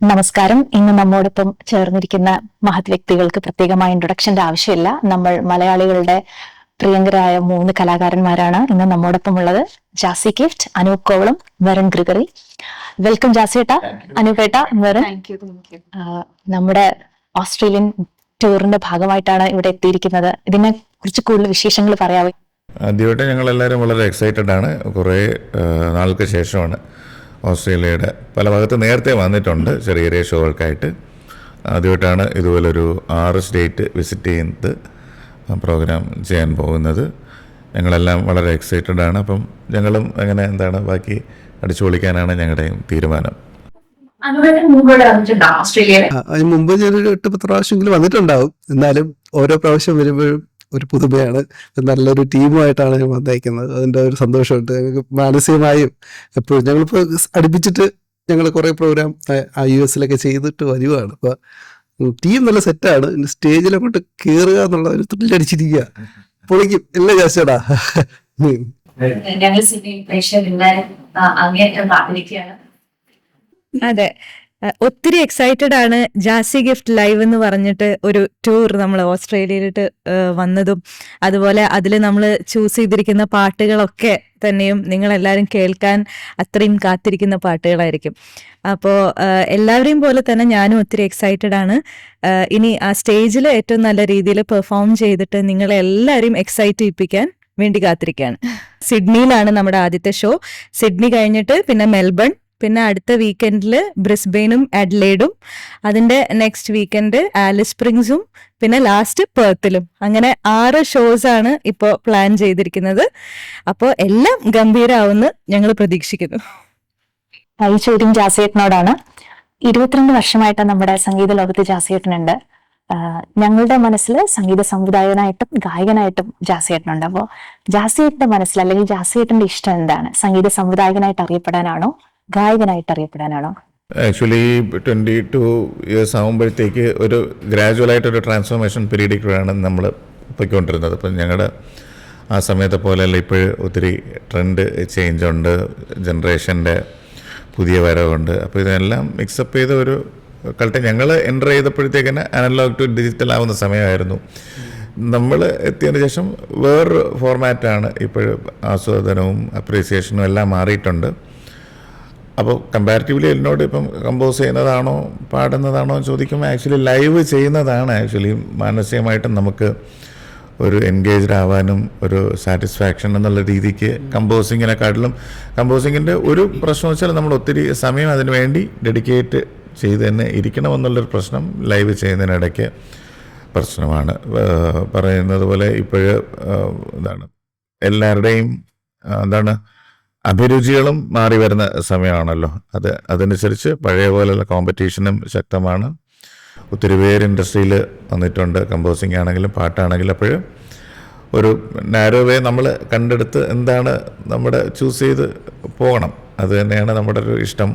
നമസ്കാരം. ഇന്ന് നമ്മോടൊപ്പം ചേർന്നിരിക്കുന്ന മഹത് വ്യക്തികൾക്ക് പ്രത്യേകമായ ഇൻട്രൊഡക്ഷന്റെ ആവശ്യമില്ല. നമ്മൾ മലയാളികളുടെ പ്രിയങ്കരായ 3 കലാകാരന്മാരാണ് ഇന്ന് നമ്മോടൊപ്പം ഉള്ളത്. ജാസി ഗിഫ്റ്റ്, അനൂപ് കോവളം, വെറൻ ഗ്രിഗറി. വെൽക്കം ജാസിയേട്ട, അനൂപേട്ട, വെറൻ. നമ്മുടെ ഓസ്ട്രേലിയൻ ടൂറിന്റെ ഭാഗമായിട്ടാണ് ഇവിടെ എത്തിയിരിക്കുന്നത്. ഇതിനെ കുറിച്ച് കൂടുതൽ വിശേഷങ്ങൾ പറയാമോ? ആദ്യമായിട്ട് ഞങ്ങൾ എല്ലാവരും വളരെ എക്സൈറ്റഡ് ആണ്. കുറേ നാൾക്ക് ശേഷമാണ് ഓസ്ട്രേലിയയുടെ പല ഭാഗത്ത് നേരത്തെ വന്നിട്ടുണ്ട് ചെറിയ ചെറിയ ഷോകൾക്കായിട്ട്. ആദ്യമായിട്ടാണ് ഇതുപോലൊരു 6 സ്റ്റേറ്റ് വിസിറ്റ് ചെയ്യുന്നത്, പ്രോഗ്രാം ചെയ്യാൻ പോകുന്നത്. ഞങ്ങളെല്ലാം വളരെ എക്സൈറ്റഡ് ആണ്. അപ്പം ഞങ്ങളും അങ്ങനെ ബാക്കി അടിച്ചു പൊളിക്കാനാണ് ഞങ്ങളുടെയും തീരുമാനം. അതിന് മുമ്പ് ഞാനൊരു 8-10 പ്രാവശ്യമെങ്കിലും വന്നിട്ടുണ്ടാവും. എന്നാലും ഓരോ പ്രാവശ്യം വരുമ്പോഴും ഒരു പുതുമയാണ്. നല്ലൊരു ടീമുമായിട്ടാണ് ഞാൻ വന്നേക്കുന്നത്. അതിൻ്റെ ഒരു സന്തോഷമുണ്ട്. ഞങ്ങൾക്ക് മാനസികമായും എപ്പോഴും ഞങ്ങളിപ്പോൾ അടുപ്പിച്ചിട്ട് ഞങ്ങൾ കുറേ പ്രോഗ്രാം US ചെയ്തിട്ട് വരുവാണ്. അപ്പോൾ ടീം നല്ല സെറ്റാണ്. സ്റ്റേജിൽ അങ്ങോട്ട് കയറുക എന്നുള്ള ഒരു ത്രില്ലടിച്ചിരിക്കുക. പൊളിക്കും എല്ലാ ജാസ്തിടാ. അതെ, ഒത്തിരി എക്സൈറ്റഡ് ആണ്. ജാസി ഗിഫ്റ്റ് ലൈവ് എന്ന് പറഞ്ഞിട്ട് ഒരു ടൂർ നമ്മൾ ഓസ്ട്രേലിയയിലിട്ട് വന്നതും അതുപോലെ അതിൽ നമ്മൾ ചൂസ് ചെയ്തിരിക്കുന്ന പാട്ടുകളൊക്കെ തന്നെയും നിങ്ങളെല്ലാവരും കേൾക്കാൻ അത്രയും കാത്തിരിക്കുന്ന പാട്ടുകളായിരിക്കും. അപ്പോൾ എല്ലാവരെയും പോലെ തന്നെ ഞാനും ഒത്തിരി എക്സൈറ്റഡ് ആണ്. ഇനി ആ സ്റ്റേജിൽ ഏറ്റവും നല്ല രീതിയിൽ പെർഫോം ചെയ്തിട്ട് നിങ്ങളെല്ലാവരെയും എക്സൈറ്റ് ചെയ്യിപ്പിക്കാൻ വേണ്ടി കാത്തിരിക്കുകയാണ്. സിഡ്നിയിലാണ് നമ്മുടെ ആദ്യത്തെ ഷോ. സിഡ്നി കഴിഞ്ഞിട്ട് പിന്നെ മെൽബൺ, പിന്നെ അടുത്ത വീക്കെൻഡിൽ ബ്രിസ്ബെയിനും അഡ്ലേഡും, അതിന്റെ നെക്സ്റ്റ് വീക്കെൻഡ് ആലിസ് സ്പ്രിങ്സും, പിന്നെ ലാസ്റ്റ് പെർത്തിലും. അങ്ങനെ 6 ഷോസ് ആണ് ഇപ്പോൾ പ്ലാൻ ചെയ്തിരിക്കുന്നത്. അപ്പോൾ എല്ലാം ഗംഭീരാവുമെന്ന് ഞങ്ങൾ പ്രതീക്ഷിക്കുന്നു. ഈ ചോദ്യം ജാസിയേട്ടനോടാണ്. 22 വർഷമായിട്ട് നമ്മുടെ സംഗീത ലോകത്ത് ജാസിയേട്ടനുണ്ട്. ഞങ്ങളുടെ മനസ്സിൽ സംഗീത സംവിധായകനായിട്ടും ഗായകനായിട്ടും ജാസിയേട്ടനുണ്ട്. അപ്പോൾ ജാസിയേട്ടന്റെ മനസ്സിൽ അല്ലെങ്കിൽ ജാസിയേട്ടന്റെ ഇഷ്ടം എന്താണ്? സംഗീത സംവിധായകനായിട്ട് അറിയപ്പെടാനാണോ ഗായകനായിട്ട് അറിയപ്പെടാനാണോ? ആക്ച്വലി 22 ഇയേഴ്സ് ആകുമ്പോഴത്തേക്ക് ഒരു ഗ്രാജുവലായിട്ടൊരു ട്രാൻസ്ഫോർമേഷൻ പീരീഡിലാണ് നമ്മൾ പോയിക്കൊണ്ടിരുന്നത്. അപ്പം ഞങ്ങളുടെ ആ സമയത്തെ പോലെയല്ല ഇപ്പോഴും ഒത്തിരി ട്രെൻഡ് ചേഞ്ച് ഉണ്ട്, ജനറേഷൻ്റെ പുതിയ വരവുണ്ട്. അപ്പോൾ ഇതെല്ലാം മിക്സപ്പ് ചെയ്ത ഒരു ഞങ്ങൾ എൻ്റർ ചെയ്തപ്പോഴത്തേക്ക് തന്നെ അനലോഗ് ടു ഡിജിറ്റൽ ആവുന്ന സമയമായിരുന്നു. നമ്മൾ എത്തിയതിന് ശേഷം വേറൊരു ഫോർമാറ്റാണ് ഇപ്പോഴും. ആസ്വാദനവും അപ്രീസിയേഷനും എല്ലാം മാറിയിട്ടുണ്ട്. അപ്പോൾ കമ്പാരിറ്റീവ്ലി എന്നോട് ഇപ്പം കമ്പോസ് ചെയ്യുന്നതാണോ പാടുന്നതാണോ എന്ന് ചോദിക്കുമ്പോൾ ആക്ച്വലി ലൈവ് ചെയ്യുന്നതാണ് ആക്ച്വലി മാനസികമായിട്ടും നമുക്ക് ഒരു എൻഗേജ്ഡ് ആവാനും ഒരു സാറ്റിസ്ഫാക്ഷൻ എന്നുള്ള രീതിക്ക് കമ്പോസിങ്ങിൻ്റെ ഒരു പ്രശ്നം വെച്ചാൽ നമ്മൾ ഒത്തിരി സമയം അതിനു വേണ്ടി ഡെഡിക്കേറ്റ് ചെയ്ത് തന്നെ ഇരിക്കണമെന്നുള്ളൊരു പ്രശ്നം ലൈവ് ചെയ്യുന്നതിനിടയ്ക്ക് പ്രശ്നമാണ്. പറയുന്നത് പോലെ ഇപ്പോഴും എല്ലാവരുടെയും അഭിരുചികളും മാറി വരുന്ന സമയമാണല്ലോ. അതനുസരിച്ച് പഴയ പോലെയുള്ള കോമ്പറ്റീഷനും ശക്തമാണ്. ഒത്തിരി പേര് ഇൻഡസ്ട്രിയിൽ വന്നിട്ടുണ്ട്, കമ്പോസിങ് ആണെങ്കിലും പാട്ടാണെങ്കിലും. അപ്പോഴും ഒരു നാരോ വേ നമ്മൾ കണ്ടെടുത്ത് എന്താണ് നമ്മുടെ ചൂസ് ചെയ്ത് പോകണം. അത് തന്നെയാണ് നമ്മുടെ ഒരു ഇഷ്ടം.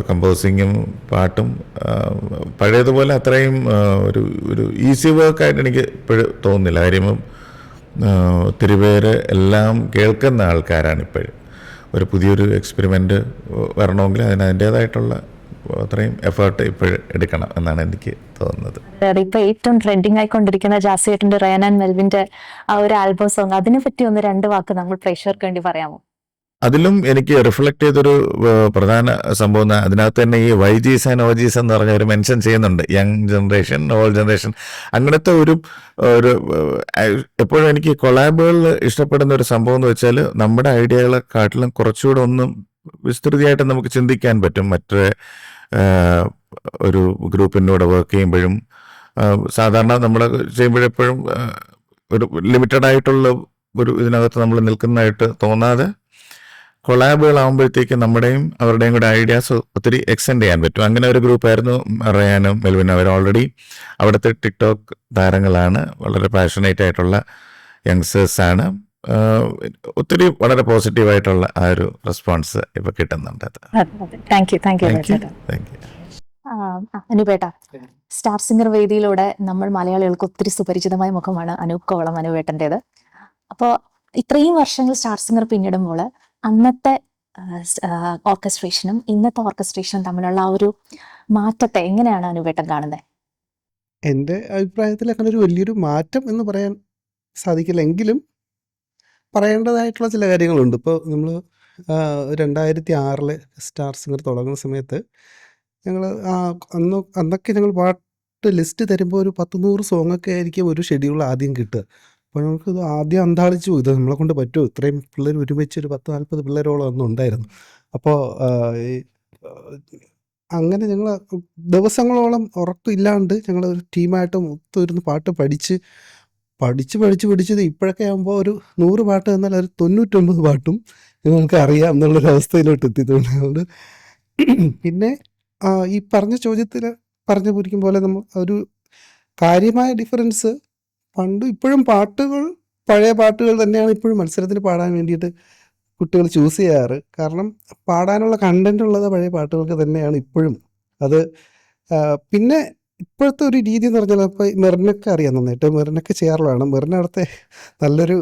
കമ്പോസിങ്ങും പാട്ടും പഴയതുപോലെ അത്രയും ഒരു ഈസി വർക്കായിട്ട് എനിക്ക് ഇപ്പോഴും തോന്നുന്നില്ല. കാര്യം ഒത്തിരി പേര് എല്ലാം കേൾക്കുന്ന ആൾക്കാരാണ് ഇപ്പോഴും. ഒരു പുതിയൊരു എക്സ്പെരിമെൻ്റ് വരണമെങ്കിൽ അതിൻ്റേതായിട്ടുള്ള അത്രയും എഫേർട്ട് ഇപ്പോഴും എടുക്കണം എന്നാണ് എനിക്ക് തോന്നുന്നത്. ഇപ്പൊ ഏറ്റവും ട്രെൻഡിങ് ആയിക്കൊണ്ടിരിക്കുന്ന ജാസിയേട്ടന്റെ റയാൻ ആൻഡ് മെൽവിന്റെ ആ ഒരു ആൽബം സോങ്, അതിനെ പറ്റി 1-2 വാക്ക് നമ്മൾ പ്രേക്ഷകർക്ക് വേണ്ടി പറയാമോ? അതിലും എനിക്ക് റിഫ്ലക്ട് ചെയ്തൊരു പ്രധാന സംഭവം, അതിനകത്ത് തന്നെ ഈ YGs ആൻഡ് OGs എന്ന് പറഞ്ഞ ഒരു മെൻഷൻ ചെയ്യുന്നുണ്ട്. Young generation, old generation. അങ്ങനത്തെ ഒരു എപ്പോഴും എനിക്ക് കൊളാബുകളിൽ ഇഷ്ടപ്പെടുന്ന ഒരു സംഭവം എന്ന് വെച്ചാൽ നമ്മുടെ ഐഡിയകളെക്കാട്ടിലും കുറച്ചുകൂടെ ഒന്നും വിസ്തൃതിയായിട്ട് നമുക്ക് ചിന്തിക്കാൻ പറ്റും. മറ്റേ ഒരു ഗ്രൂപ്പിൻ്റെ കൂടെ വർക്ക് ചെയ്യുമ്പോഴും സാധാരണ നമ്മൾ ചെയ്യുമ്പോഴെപ്പോഴും ഒരു ലിമിറ്റഡ് ആയിട്ടുള്ള ഒരു ഇതിനകത്ത് നമ്മൾ നിൽക്കുന്നതായിട്ട് തോന്നാതെ കൊളാബുകളാകുമ്പോഴത്തേക്ക് നമ്മുടെയും അവരുടെയും കൂടെ ഐഡിയാസ് ഒത്തിരി എക്സ്റ്റെൻഡ് ചെയ്യാൻ പറ്റും. അങ്ങനെ ഒരു ഗ്രൂപ്പായിരുന്നു റയാനും മെൽവിനും. അവർ ഓൾറെഡി അവിടുത്തെ ടിക്ടോക്ക് താരങ്ങളാണ്, വളരെ പാഷനേറ്റ് ആയിട്ടുള്ള യങ്സ്റ്റേഴ്സാണ്. ഒത്തിരി വളരെ പോസിറ്റീവായിട്ടുള്ള ആ ഒരു റെസ്പോൺസ് ഇപ്പൊ കിട്ടുന്നുണ്ട്. അനുപേട്ട, സ്റ്റാർ സിംഗർ വേദിയിലൂടെ നമ്മൾ മലയാളികൾക്ക് ഒത്തിരി സുപരിചിതമായ മുഖമാണ് അനൂപ് കോവളം, അനുപേട്ടൻ്റെത്. അപ്പോൾ ഇത്രയും വർഷങ്ങൾ സ്റ്റാർ സിംഗർ പിന്നിടുമ്പോൾ അന്നത്തെ ഓർക്കസ്ട്രേഷനും ഇന്നത്തെ ഓർക്കസ്ട്രേഷനും തമ്മിലുള്ള ആ ഒരു മാറ്റത്തെ എങ്ങനെയാണ് അനുവേട്ടൻ കാണുന്നത്? എൻ്റെ അഭിപ്രായത്തിൽ അങ്ങനെ ഒരു വലിയൊരു മാറ്റം എന്ന് പറയാൻ സാധിക്കില്ല, എങ്കിലും പറയേണ്ടതായിട്ടുള്ള ചില കാര്യങ്ങളുണ്ട്. ഇപ്പോൾ നമ്മൾ 2006 സ്റ്റാർ സിംഗർ തുടങ്ങുന്ന സമയത്ത് ഞങ്ങൾ അന്നൊക്കെ ഞങ്ങൾ പാട്ട് ലിസ്റ്റ് തരുമ്പോൾ ഒരു 10-100 സോങ്ങൊക്കെ ആയിരിക്കും ഒരു ഷെഡ്യൂൾ ആദ്യം കിട്ടുക. അപ്പോൾ ഞങ്ങൾക്കിത് ആദ്യം അന്താളിച്ചു പോയി, ഇത് നമ്മളെ കൊണ്ട് പറ്റുമോ, ഇത്രയും പിള്ളേർ ഒരുമിച്ച് ഒരു 10-40 പിള്ളേരോളം അന്ന് ഉണ്ടായിരുന്നു. അപ്പോൾ അങ്ങനെ ഞങ്ങൾ ദിവസങ്ങളോളം ഉറക്കമില്ലാണ്ട് ഞങ്ങൾ ഒരു ടീമായിട്ട് ഒത്തുവരുന്ന് പാട്ട് പഠിച്ചത് ഇപ്പോഴൊക്കെ ആകുമ്പോൾ ഒരു 100 പാട്ട് എന്നാൽ ഒരു 99 പാട്ടും നിങ്ങൾക്ക് അറിയാം എന്നുള്ളൊരു അവസ്ഥയിലോട്ട് എത്തിയിട്ടുണ്ട്. അതുകൊണ്ട് പിന്നെ ഈ പറഞ്ഞ ചോദ്യത്തിൽ പറഞ്ഞു പൂരിക്കും പോലെ നമ്മൾ ഒരു കാര്യമായ ഡിഫറൻസ്, ഇപ്പോഴും പഴയ പാട്ടുകൾ തന്നെയാണ് ഇപ്പോഴും മത്സരത്തിന് പാടാൻ വേണ്ടിയിട്ട് കുട്ടികൾ ചൂസ് ചെയ്യാറ്. കാരണം പാടാനുള്ള കണ്ടന്റ് ഉള്ളത് പഴയ പാട്ടുകൾക്ക് തന്നെയാണ് ഇപ്പോഴും. അത് പിന്നെ ഇപ്പോഴത്തെ ഒരു രീതി എന്ന് പറഞ്ഞാൽ, ഇപ്പോൾ മെറിനൊക്കെ അറിയാം നന്നായിട്ട്, മെറിനൊക്കെ ചെയ്യാറുള്ളതാണ്. മെറിന അവിടുത്തെ നല്ലൊരു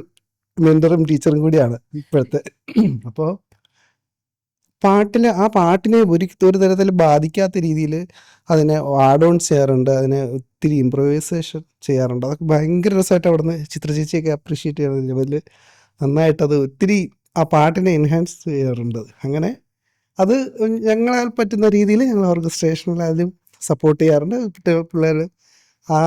മെൻറ്ററും ടീച്ചറും കൂടിയാണ് ഇപ്പോഴത്തെ. അപ്പോൾ ആ പാട്ടിനെ ഒരു തരത്തിൽ ബാധിക്കാത്ത രീതിയിൽ അതിനെ ആഡ് ഓൺ ചെയ്യാറുണ്ട്, അതിനെ ഒത്തിരി ഇംപ്രവൈസേഷൻ ചെയ്യാറുണ്ട്. അതൊക്കെ ഭയങ്കര രസമായിട്ട് അവിടുന്ന് ചിത്ര ചേച്ചിയൊക്കെ അപ്രീഷിയേറ്റ് ചെയ്യുന്ന ലെവലിൽ നന്നായിട്ടത് ഒത്തിരി ആ പാട്ടിനെ എൻഹാൻസ് ചെയ്യാറുണ്ട്. അങ്ങനെ അത് ഞങ്ങളാൽ പറ്റുന്ന രീതിയിൽ ഞങ്ങൾ ഓർക്കസ്ട്രേഷനിലായാലും സപ്പോർട്ട് ചെയ്യാറുണ്ട്. പിള്ളേർ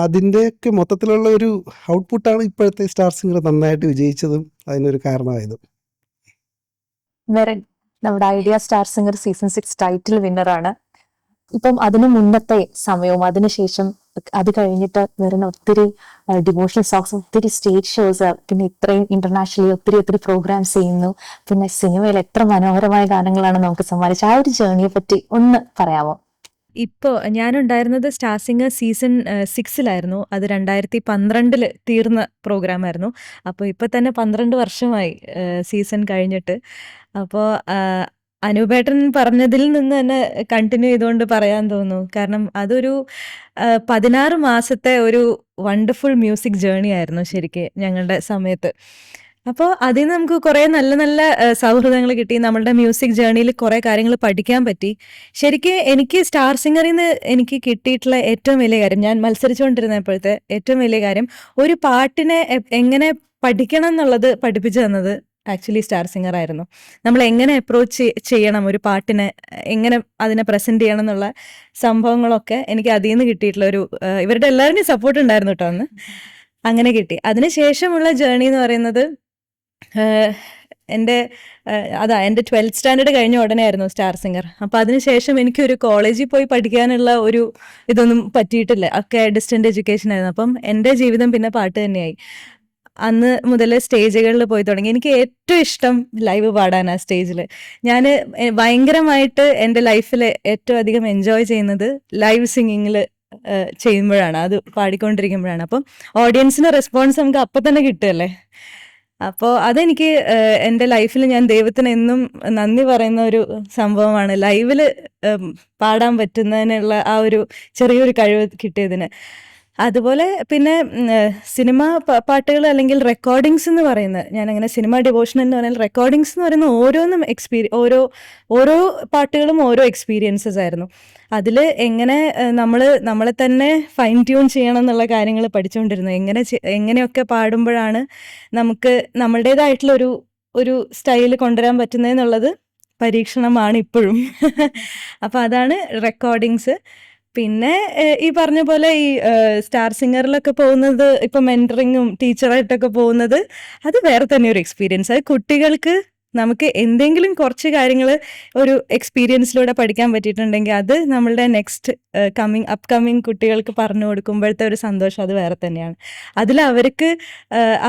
അതിൻ്റെയൊക്കെ മൊത്തത്തിലുള്ള ഒരു ഔട്ട്പുട്ടാണ് ഇപ്പോഴത്തെ സ്റ്റാർ സിംഗർ നന്നായിട്ട് വിജയിച്ചതും അതിനൊരു കാരണമായതും. മെറിൻ നമ്മുടെ Idea Star Singer season 6 title വിന്നറാണ്. ഇപ്പം അതിനു മുന്നത്തെ സമയവും അതിനുശേഷം അത് കഴിഞ്ഞിട്ട് മെറിൻ ഒത്തിരി ഡിവോഷണൽ സോങ്സ്, ഒത്തിരി സ്റ്റേജ് ഷോസ്, പിന്നെ ഇത്രയും ഇന്റർനാഷണലി ഒത്തിരി പ്രോഗ്രാംസ് ചെയ്യുന്നു. പിന്നെ സിനിമയിൽ എത്ര മനോഹരമായ ഗാനങ്ങളാണ് നമുക്ക് സമ്മാനിച്ചത്. ആ ഒരു ജേർണിയെ പറ്റി ഒന്ന് പറയാമോ? ഇപ്പോൾ ഞാനുണ്ടായിരുന്നത് സ്റ്റാർ സിംഗർ സീസൺ 6 അത് 2012 തീർന്ന പ്രോഗ്രാമായിരുന്നു. അപ്പോൾ ഇപ്പോൾ തന്നെ 12 വർഷമായി സീസൺ കഴിഞ്ഞിട്ട്. അപ്പോൾ അനൂപേട്ടൻ പറഞ്ഞതിൽ നിന്ന് തന്നെ കണ്ടിന്യൂ ചെയ്തുകൊണ്ട് പറയാൻ തോന്നുന്നു. കാരണം അതൊരു 16 മാസത്തെ ഒരു വണ്ടർഫുൾ മ്യൂസിക് ജേർണി ആയിരുന്നു ശരിക്ക് ഞങ്ങളുടെ സമയത്ത്. അപ്പോൾ അതിൽ നിന്ന് നമുക്ക് കുറേ നല്ല നല്ല സൗഹൃദങ്ങൾ കിട്ടി. നമ്മളുടെ മ്യൂസിക് ജേർണിയിൽ കുറേ കാര്യങ്ങൾ പഠിക്കാൻ പറ്റി. ശരിക്ക് എനിക്ക് സ്റ്റാർ സിംഗറിൽ നിന്ന് എനിക്ക് കിട്ടിയിട്ടുള്ള ഏറ്റവും വലിയ കാര്യം, ഞാൻ മത്സരിച്ചുകൊണ്ടിരുന്നപ്പോഴത്തെ ഏറ്റവും വലിയ കാര്യം, ഒരു പാട്ടിനെ എങ്ങനെ പഠിക്കണം എന്നുള്ളത് പഠിപ്പിച്ചു തന്നത് ആക്ച്വലി സ്റ്റാർ സിംഗർ ആയിരുന്നു. നമ്മൾ എങ്ങനെ അപ്രോച്ച് ചെയ്യണം ഒരു പാട്ടിനെ, എങ്ങനെ അതിനെ പ്രസന്റ് ചെയ്യണം എന്നുള്ള സംഭവങ്ങളൊക്കെ എനിക്ക് അതിൽ നിന്ന് കിട്ടിയിട്ടുള്ള ഒരു ഇവരുടെ എല്ലാവരുടെയും സപ്പോർട്ട് ഉണ്ടായിരുന്നു കേട്ടോ അന്ന്. അങ്ങനെ കിട്ടി. അതിനുശേഷമുള്ള ജേർണി എന്ന് പറയുന്നത് എൻ്റെ 12th സ്റ്റാൻഡേർഡ് കഴിഞ്ഞ ഉടനെ ആയിരുന്നു സ്റ്റാർ സിംഗർ. അപ്പോൾ അതിനുശേഷം എനിക്കൊരു കോളേജിൽ പോയി പഠിക്കാനുള്ള ഒരു ഇതൊന്നും പറ്റിയിട്ടില്ല, ഒക്കെ ഡിസ്റ്റന്റ് എഡ്യൂക്കേഷൻ ആയിരുന്നു. അപ്പം എൻ്റെ ജീവിതം പിന്നെ പാട്ട് തന്നെയായി. അന്ന് മുതൽ സ്റ്റേജുകളിൽ പോയി തുടങ്ങി. എനിക്ക് ഏറ്റവും ഇഷ്ടം ലൈവ് പാടാനാണ് സ്റ്റേജിൽ. ഞാൻ ഭയങ്കരമായിട്ട് എൻ്റെ ലൈഫിൽ ഏറ്റവും അധികം എൻജോയ് ചെയ്യുന്നത് ലൈവ് സിംഗിങ്ങിൽ ചെയ്യുമ്പോഴാണ്, അത് പാടിക്കൊണ്ടിരിക്കുമ്പോഴാണ്. അപ്പം ഓഡിയൻസിന് റെസ്പോൺസ് നമുക്ക് അപ്പം തന്നെ കിട്ടുമല്ലേ. അപ്പോൾ അതെനിക്ക് എൻ്റെ ലൈഫിൽ ഞാൻ ദൈവത്തിന് എന്നും നന്ദി പറയുന്ന ഒരു സംഭവമാണ്, ലൈവിൽ പാടാൻ പറ്റുന്നതിനുള്ള ആ ഒരു ചെറിയൊരു കഴിവ് കിട്ടിയതിന്. അതുപോലെ പിന്നെ സിനിമ പാട്ടുകൾ അല്ലെങ്കിൽ റെക്കോർഡിങ്സ് എന്ന് പറയുന്നത്, ഞാനങ്ങനെ സിനിമ ഡിവോഷണൽ എന്ന് പറഞ്ഞാൽ റെക്കോർഡിങ്സ് എന്ന് പറയുന്ന ഓരോന്നും ഓരോ പാട്ടുകളും ഓരോ എക്സ്പീരിയൻസസ് ആയിരുന്നു. അതിൽ എങ്ങനെ നമ്മളെ തന്നെ ഫൈൻ ട്യൂൺ ചെയ്യണം എന്നുള്ള കാര്യങ്ങൾ പഠിച്ചുകൊണ്ടിരുന്നു. എങ്ങനെയൊക്കെ പാടുമ്പോഴാണ് നമുക്ക് നമ്മളുടേതായിട്ടുള്ള ഒരു സ്റ്റൈല് കൊണ്ടുവരാൻ പറ്റുന്നതെന്നുള്ളത് പരീക്ഷണമാണ് ഇപ്പോഴും. അപ്പോൾ അതാണ് റെക്കോർഡിങ്സ്. പിന്നെ ഈ പറഞ്ഞ പോലെ ഈ സ്റ്റാർ സിംഗറിലൊക്കെ പോകുന്നത്, ഇപ്പം മെൻറ്ററിങ്ങും ടീച്ചറായിട്ടൊക്കെ പോകുന്നത്, അത് വേറെ തന്നെ ഒരു എക്സ്പീരിയൻസ്. അത് കുട്ടികൾക്ക് നമുക്ക് എന്തെങ്കിലും കുറച്ച് കാര്യങ്ങൾ ഒരു എക്സ്പീരിയൻസിലൂടെ പഠിക്കാൻ പറ്റിയിട്ടുണ്ടെങ്കിൽ അത് നമ്മളുടെ നെക്സ്റ്റ് അപ്കമിങ് കുട്ടികൾക്ക് പറഞ്ഞു കൊടുക്കുമ്പോഴത്തെ ഒരു സന്തോഷം അത് വേറെ തന്നെയാണ്. അതിൽ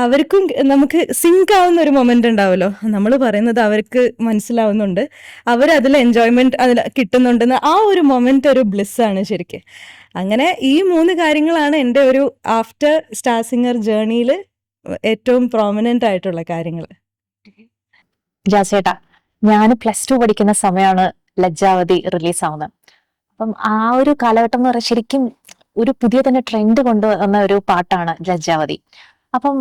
അവർക്കും നമുക്ക് സിങ്ക് ആവുന്ന ഒരു മൊമെന്റ് ഉണ്ടാവുമല്ലോ, നമ്മൾ പറയുന്നത് അവർക്ക് മനസ്സിലാവുന്നുണ്ട്, അവരതിൽ എൻജോയ്മെന്റ് അതിൽ കിട്ടുന്നുണ്ടെന്ന് ആ ഒരു മൊമെന്റ് ഒരു ബ്ലിസ്സാണ് ശരിക്കും. അങ്ങനെ ഈ 3 കാര്യങ്ങളാണ് എൻ്റെ ഒരു ആഫ്റ്റർ സ്റ്റാർ സിംഗർ ജേർണിയിൽ ഏറ്റവും പ്രോമിനൻ്റ് ആയിട്ടുള്ള കാര്യങ്ങൾ. ജാസേട്ടാ, ഞാൻ +2 പഠിക്കുന്ന സമയമാണ് ലജ്ജാവതി റിലീസ് ആവുന്നത്. അപ്പം ആ ഒരു കാലഘട്ടം എന്ന് പറഞ്ഞാൽ ശരിക്കും ഒരു പുതിയ തന്നെ ട്രെൻഡ് കൊണ്ടുവന്ന ഒരു പാട്ടാണ് ലജ്ജാവതി. അപ്പം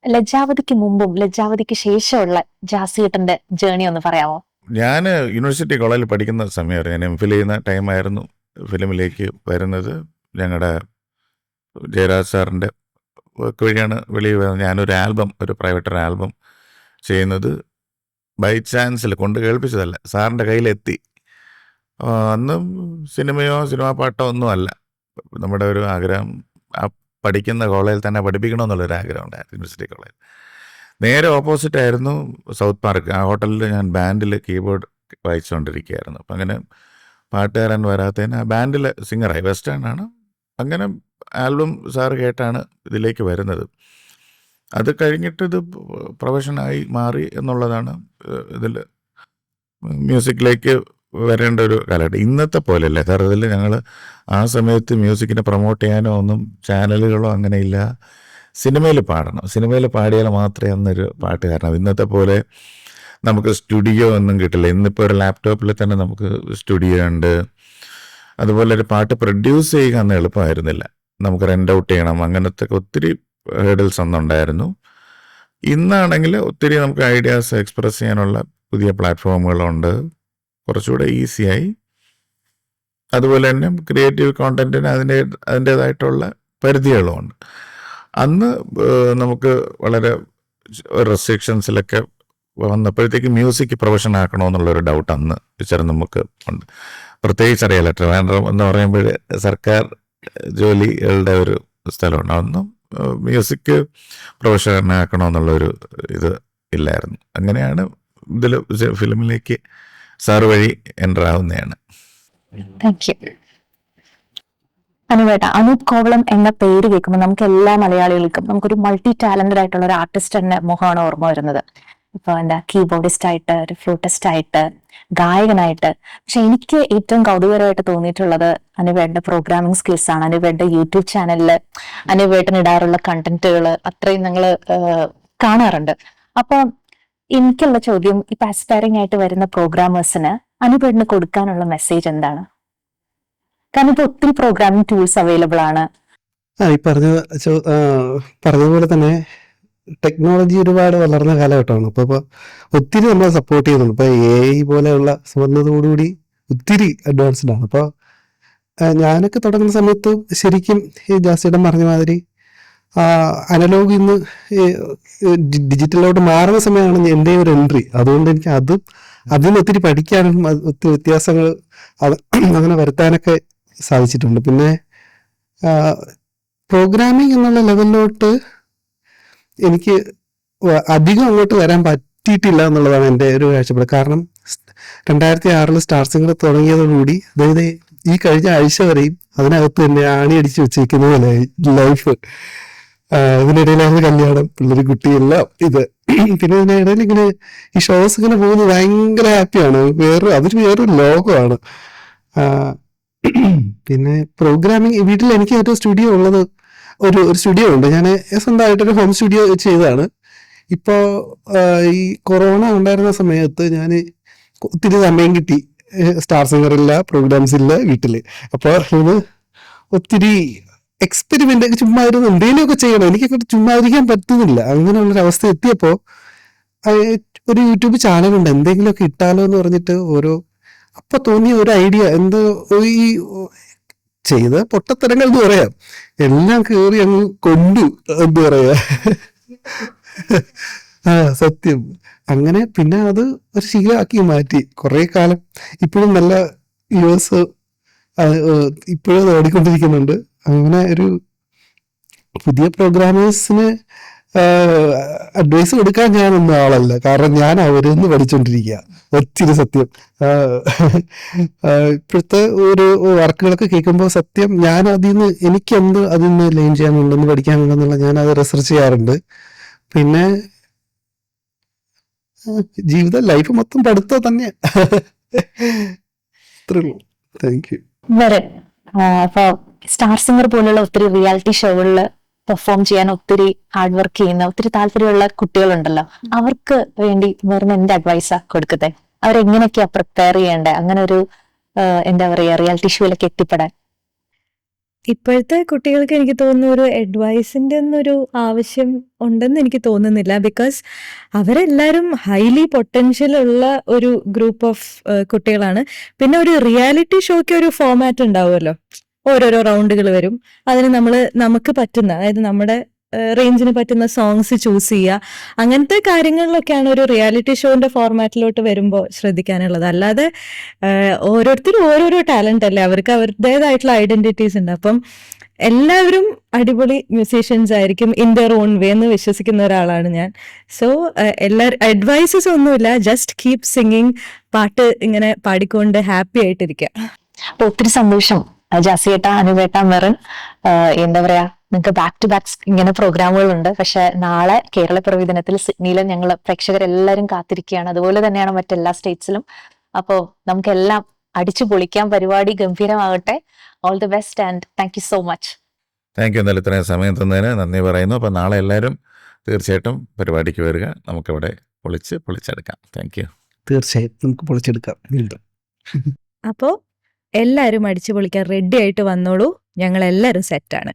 ലജ്ജാവതിക്ക് മുമ്പും ലജ്ജാവതിക്ക് ശേഷമുള്ള ജാസിയേട്ടന്റെ ജേർണി ഒന്ന് പറയാമോ? ഞാൻ യൂണിവേഴ്സിറ്റി കോളേജിൽ പഠിക്കുന്ന സമയമായിരുന്നു, ഞാൻ എം ഫിൽ ചെയ്യുന്ന ടൈമായിരുന്നു ഫിലിമിലേക്ക് വരുന്നത്. ഞങ്ങളുടെ ജയരാജ് സാറിൻ്റെ വർക്ക് വഴിയാണ് വെളിയിൽ വരുന്നത്. ഞാനൊരു ആൽബം, ഒരു പ്രൈവറ്റ് ആൽബം ചെയ്യുന്നത് ബൈ ചാൻസിൽ കൊണ്ട് കേൾപ്പിച്ചതല്ല, സാറിൻ്റെ കയ്യിലെത്തി. അന്ന് സിനിമാ പാട്ടോ ഒന്നും അല്ല, നമ്മുടെ ഒരു ആഗ്രഹം ആ പഠിക്കുന്ന കോളേജിൽ തന്നെ പഠിപ്പിക്കണമെന്നുള്ളൊരു ആഗ്രഹം ഉണ്ടായിരുന്നു. യൂണിവേഴ്സിറ്റി കോളേജ് നേരെ ഓപ്പോസിറ്റ് ആയിരുന്നു സൗത്ത് പാർക്ക്. ആ ഹോട്ടലിൽ ഞാൻ ബാൻഡിൽ കീബോർഡ് വായിച്ചുകൊണ്ടിരിക്കുകയായിരുന്നു. അപ്പം അങ്ങനെ പാട്ടുകാരൻ വരാത്തതിന് ആ ബാൻഡിൽ സിംഗറായി, വെസ്റ്റേൺ ആണ്. അങ്ങനെ ആൽബം സാറ് കേട്ടാണ് ഇതിലേക്ക് വരുന്നത്. അത് കഴിഞ്ഞിട്ട് ഇത് പ്രൊഫഷനായി മാറി എന്നുള്ളതാണ് ഇതിൽ മ്യൂസിക്കിലേക്ക് വരേണ്ട ഒരു കാലഘട്ടം. ഇന്നത്തെ പോലെയല്ല യഥാർത്ഥത്തിൽ. ഞങ്ങൾ ആ സമയത്ത് മ്യൂസിക്കിനെ പ്രൊമോട്ട് ചെയ്യാനോ ഒന്നും ചാനലുകളോ അങ്ങനെയില്ല. സിനിമയിൽ പാടണം, സിനിമയിൽ പാടിയാൽ മാത്രമേ അന്നൊരു പാട്ടുകാരനാവും. ഇന്നത്തെ പോലെ നമുക്ക് സ്റ്റുഡിയോ ഒന്നും കിട്ടില്ല. ഇന്നിപ്പോൾ ഒരു ലാപ്ടോപ്പിൽ തന്നെ നമുക്ക് സ്റ്റുഡിയോ ഉണ്ട്. അതുപോലെ ഒരു പാട്ട് പ്രൊഡ്യൂസ് ചെയ്യുക അന്ന് എളുപ്പമായിരുന്നില്ല, നമുക്ക് റെൻ്റ് ഔട്ട് ചെയ്യണം, അങ്ങനത്തെ ഒത്തിരി ഹേഡിൽസ് അന്നുണ്ടായിരുന്നു. ഇന്നാണെങ്കിൽ ഒത്തിരി നമുക്ക് ഐഡിയാസ് എക്സ്പ്രസ് ചെയ്യാനുള്ള പുതിയ പ്ലാറ്റ്ഫോമുകളുണ്ട്, കുറച്ചുകൂടെ ഈസിയായി. അതുപോലെ തന്നെ ക്രിയേറ്റീവ് കോണ്ടന്റിന് അതിൻ്റേതായിട്ടുള്ള പരിധികളുമുണ്ട്. അന്ന് നമുക്ക് വളരെ റെസ്ട്രിക്ഷൻസിലൊക്കെ വന്നപ്പോഴത്തേക്ക് മ്യൂസിക് പ്രൊഫഷൻ ആക്കണമെന്നുള്ളൊരു ഡൗട്ട് അന്ന് നമുക്ക് ഉണ്ട്. പ്രത്യേകിച്ച് അറിയാലോ, ട്രിവാൻഡ്രം എന്ന് പറയുമ്പോൾ സർക്കാർ ജോലികളുടെ ഒരു സ്ഥലമുണ്ട്. അന്നും മ്യൂസിക് പ്രൊഫഷനാക്കണമെന്നുള്ളൊരു ഇത് ഇല്ലായിരുന്നു. അങ്ങനെയാണ് ഇതിൽ ഫിലിമിലേക്ക് സാറ് വഴി എൻ്റർ ആവുന്നതാണ്. Thank you. അനുവേട്ട, അനൂപ് കോവളം എന്ന പേര് കേൾക്കുമ്പോൾ നമുക്ക് എല്ലാ മലയാളികൾക്കും നമുക്കൊരു മൾട്ടി ടാലന്റഡ് ആയിട്ടുള്ള ഒരു ആർട്ടിസ്റ്റ് തന്നെ മുഖമാണ് ഓർമ്മ വരുന്നത്. ഇപ്പൊ എന്താ കീബോർഡിസ്റ്റ് ആയിട്ട്, ഒരു ഫ്ലൂട്ടിസ്റ്റ് ആയിട്ട്, ഗായകനായിട്ട്. പക്ഷെ എനിക്ക് ഏറ്റവും കൗതുകരമായിട്ട് തോന്നിയിട്ടുള്ളത് അനുവേട്ടന്റെ പ്രോഗ്രാമിംഗ് സ്കിൽസ് ആണ്. അനുവേട്ടന്റെ യൂട്യൂബ് ചാനലില് അനുവേട്ടന് ഇടാറുള്ള കണ്ടന്റുകൾ അത്രയും ഞങ്ങള് കാണാറുണ്ട്. അപ്പൊ എനിക്കുള്ള ചോദ്യം, ഇപ്പൊ ആസ്പയറിംഗ് ആയിട്ട് വരുന്ന പ്രോഗ്രാമേഴ്സിന് അനുവേട്ടന് കൊടുക്കാനുള്ള മെസ്സേജ് എന്താണ്? കാരണം ഇപ്പൊ ഒത്തിരി പ്രോഗ്രാമിംഗ് ടൂൾസ് അവൈലബിൾ ആണ്. ഈ പറഞ്ഞതുപോലെ തന്നെ ടെക്നോളജി ഒരുപാട് വളർന്ന കാലഘട്ടമാണ്. അപ്പോൾ ഒത്തിരി നമ്മളെ സപ്പോർട്ട് ചെയ്യുന്നുണ്ട്. ഇപ്പോൾ AI പോലെയുള്ള വന്നതോടുകൂടി ഒത്തിരി അഡ്വാൻസ്ഡ് ആണ്. അപ്പോൾ ഞാനൊക്കെ തുടങ്ങുന്ന സമയത്ത് ശരിക്കും ഈ ജാസിയുടെ പറഞ്ഞ മാതിരി അനലോഗ് ഇന്ന് ഡിജിറ്റലിലോട്ട് മാറുന്ന സമയമാണ് എൻ്റെ ഒരു എൻട്രി. അതുകൊണ്ട് എനിക്ക് അതിൽ നിന്ന് ഒത്തിരി പഠിക്കാനും ഒത്തിരി വ്യത്യാസങ്ങൾ അങ്ങനെ വരുത്താനൊക്കെ സാധിച്ചിട്ടുണ്ട്. പിന്നെ പ്രോഗ്രാമിംഗ് എന്നുള്ള ലെവലിലോട്ട് എനിക്ക് അധികം അങ്ങോട്ട് വരാൻ പറ്റിയിട്ടില്ല എന്നുള്ളതാണ് എൻ്റെ ഒരു കാഴ്ചപ്പാട്. കാരണം 2006 സ്റ്റാർ സിംഗർ തുടങ്ങിയതോടുകൂടി, അതായത് ഈ കഴിഞ്ഞ ആഴ്ച വരെയും അതിനകത്ത് തന്നെ ആണി അടിച്ചു വെച്ചിരിക്കുന്ന പോലെ ലൈഫ്. ഇതിനിടയിലാണ് കല്യാണം, പിള്ളേർ, കുട്ടിയെല്ലാം ഇത്. പിന്നെ ഇതിനിടയിൽ ഇങ്ങനെ ഈ ഷോസ് ഇങ്ങനെ പോകുന്നത് ഭയങ്കര ഹാപ്പിയാണ്. അതൊരു വേറൊരു ലോകമാണ്. പിന്നെ പ്രോഗ്രാമിംഗ് വീട്ടിൽ എനിക്ക് ഒരു സ്റ്റുഡിയോ ഉള്ളത്, ഒരു സ്റ്റുഡിയോ ഉണ്ട്. ഞാൻ സ്വന്തമായിട്ടൊരു ഹോം സ്റ്റുഡിയോ ചെയ്തതാണ്. ഇപ്പോൾ ഈ കൊറോണ ഉണ്ടായിരുന്ന സമയത്ത് ഞാൻ ഒത്തിരി സമയം കിട്ടി. സ്റ്റാർ സിംഗറില്ല, പ്രോഗ്രാംസ് ഇല്ല വീട്ടിൽ. അപ്പോൾ ഒത്തിരി എക്സ്പെരിമെന്റ് ചുമ്മാ ഇരുന്ന് എന്തെങ്കിലുമൊക്കെ ചെയ്യണം, എനിക്കൊക്കെ ചുമ്മാ ഇരിക്കാൻ പറ്റുന്നില്ല. അങ്ങനെയുള്ളൊരവസ്ഥ എത്തിയപ്പോൾ ഒരു യൂട്യൂബ് ചാനലുണ്ട്, എന്തെങ്കിലുമൊക്കെ ഇട്ടാലോ എന്ന് പറഞ്ഞിട്ട് അപ്പൊ തോന്നിയ ഒരു ഐഡിയ, എന്തോ ഈ ചെയ്ത പൊട്ടത്തരങ്ങൾ എന്ന് പറയാം, എല്ലാം കയറി അങ്ങ് കൊണ്ടു, എന്താ പറയാ, സത്യം. അങ്ങനെ പിന്നെ അത് ഒരു ശീലമാക്കി മാറ്റി. കുറെ കാലം ഇപ്പോഴും നല്ല വ്യൂവേഴ്സ് ഇപ്പോഴും അത് ഓടിക്കൊണ്ടിരിക്കുന്നുണ്ട്. അങ്ങനെ ഒരു പുതിയ പ്രോഗ്രാമേഴ്സിന് അഡ്വൈസ് കൊടുക്കാൻ ഞാനൊന്നും ആളല്ല. കാരണം ഞാൻ അവരിൽ നിന്ന് പഠിച്ചോണ്ടിരിക്കുക. ഒത്തിരി സത്യം. ഇപ്പോഴത്തെ ഒരു വർക്കുകളൊക്കെ കേൾക്കുമ്പോൾ സത്യം ഞാൻ എനിക്കെന്ത് അതിൽ നിന്ന് ലേൺ ചെയ്യാനുണ്ടെന്ന് പഠിക്കാനുണ്ടെന്നുള്ള ഞാൻ അത് റിസർച്ച് ചെയ്യാറുണ്ട്. പിന്നെ ലൈഫ് മൊത്തം പഠിത്തം തന്നെയാ. അത്രേ ഉള്ളൂ. Thank you. ഇപ്പൊ സ്റ്റാർ സിംഗർ പോലുള്ള ഒത്തിരി റിയാലിറ്റി ഷോകളിൽ പെർഫോം ചെയ്യാൻ ഒത്തിരി ഹാർഡ് വർക്ക് ചെയ്യുന്ന ഒത്തിരി താല്പര്യമുള്ള കുട്ടികളുണ്ടല്ലോ, അവർക്ക് വേണ്ടി വരുന്ന എന്റെ അഡ്വൈസാ കൊടുക്കട്ടെ? അവരെങ്ങനെയൊക്കെയാ പ്രിപ്പയർ ചെയ്യേണ്ടത് അങ്ങനെ ഒരു എന്താ പറയാ റിയാലിറ്റി ഷോയിലൊക്കെ എത്തിപ്പെടാൻ? ഇപ്പോഴത്തെ കുട്ടികൾക്ക് എനിക്ക് തോന്നുന്നു ഒരു അഡ്വൈസിന്റെ ഒന്നൊരു ആവശ്യം ഉണ്ടെന്ന് എനിക്ക് തോന്നുന്നില്ല. ബിക്കോസ് അവരെല്ലാവരും ഹൈലി പൊട്ടൻഷ്യൽ ഉള്ള ഒരു ഗ്രൂപ്പ് ഓഫ് കുട്ടികളാണ്. പിന്നെ ഒരു റിയാലിറ്റി ഷോയ്ക്ക് ഒരു ഫോമാറ്റ് ഉണ്ടാവുമല്ലോ, ഓരോരോ റൗണ്ടുകൾ വരും. അതിന് നമുക്ക് പറ്റുന്ന, അതായത് നമ്മുടെ റേഞ്ചിന് പറ്റുന്ന സോങ്സ് ചൂസ് ചെയ്യുക. അങ്ങനത്തെ കാര്യങ്ങളിലൊക്കെയാണ് ഒരു റിയാലിറ്റി ഷോന്റെ ഫോർമാറ്റിലോട്ട് വരുമ്പോൾ ശ്രദ്ധിക്കാനുള്ളത്. അല്ലാതെ ഓരോരുത്തരും ഓരോരോ ടാലന്റ് അല്ലേ, അവർക്ക് അവരുടേതായിട്ടുള്ള ഐഡന്റിറ്റീസ് ഉണ്ട്. അപ്പം എല്ലാവരും അടിപൊളി മ്യൂസീഷ്യൻസ് ആയിരിക്കും ഇൻ ദർ ഓൺ വേ എന്ന് വിശ്വസിക്കുന്ന ഒരാളാണ് ഞാൻ. സോ എല്ലാവരും അഡ്വൈസസ് ഒന്നുമില്ല, ജസ്റ്റ് കീപ് സിംഗിങ്, പാട്ട് ഇങ്ങനെ പാടിക്കൊണ്ട് ഹാപ്പി ആയിട്ടിരിക്കുക. അപ്പൊ ഒത്തിരി സന്തോഷം ജാസിയേട്ട, അനുവേട്ട, മെറിൻ. എന്താ പറയാ, നിങ്ങൾക്ക് ബാക്ക് ടു ബാക്ക് ഇങ്ങനെ പ്രോഗ്രാമുകളുണ്ട്. പക്ഷെ നാളെ കേരളപ്പിറവി ദിനത്തിൽ സിഡ്നിയിൽ ഞങ്ങൾ പ്രേക്ഷകരെല്ലാവരും കാത്തിരിക്കുകയാണ്. അതുപോലെ തന്നെയാണ് മറ്റെല്ലാ സ്റ്റേറ്റ്സിലും. അപ്പോൾ നമുക്കെല്ലാം അടിച്ചു പൊളിക്കാൻ, പരിപാടി ഗംഭീരമാകട്ടെ. All the best and thank you so much. Thank you. എന്നാലും ഇത്രയും സമയം തന്നതിന് നന്ദി പറയുന്നു. അപ്പോൾ നാളെ എല്ലാവരും തീർച്ചയായിട്ടും പരിപാടിക്ക് വരിക, നമുക്കിവിടെ പൊളിച്ചെടുക്കാം. Thank you. തീർച്ചയായും നമുക്ക് പൊളിച്ചെടുക്കാം വീണ്ടും. അപ്പോൾ എല്ലാവരും അടിച്ചു പൊളിക്കാൻ റെഡി ആയിട്ട് വന്നോളൂ, ഞങ്ങളെല്ലാവരും സെറ്റാണ്.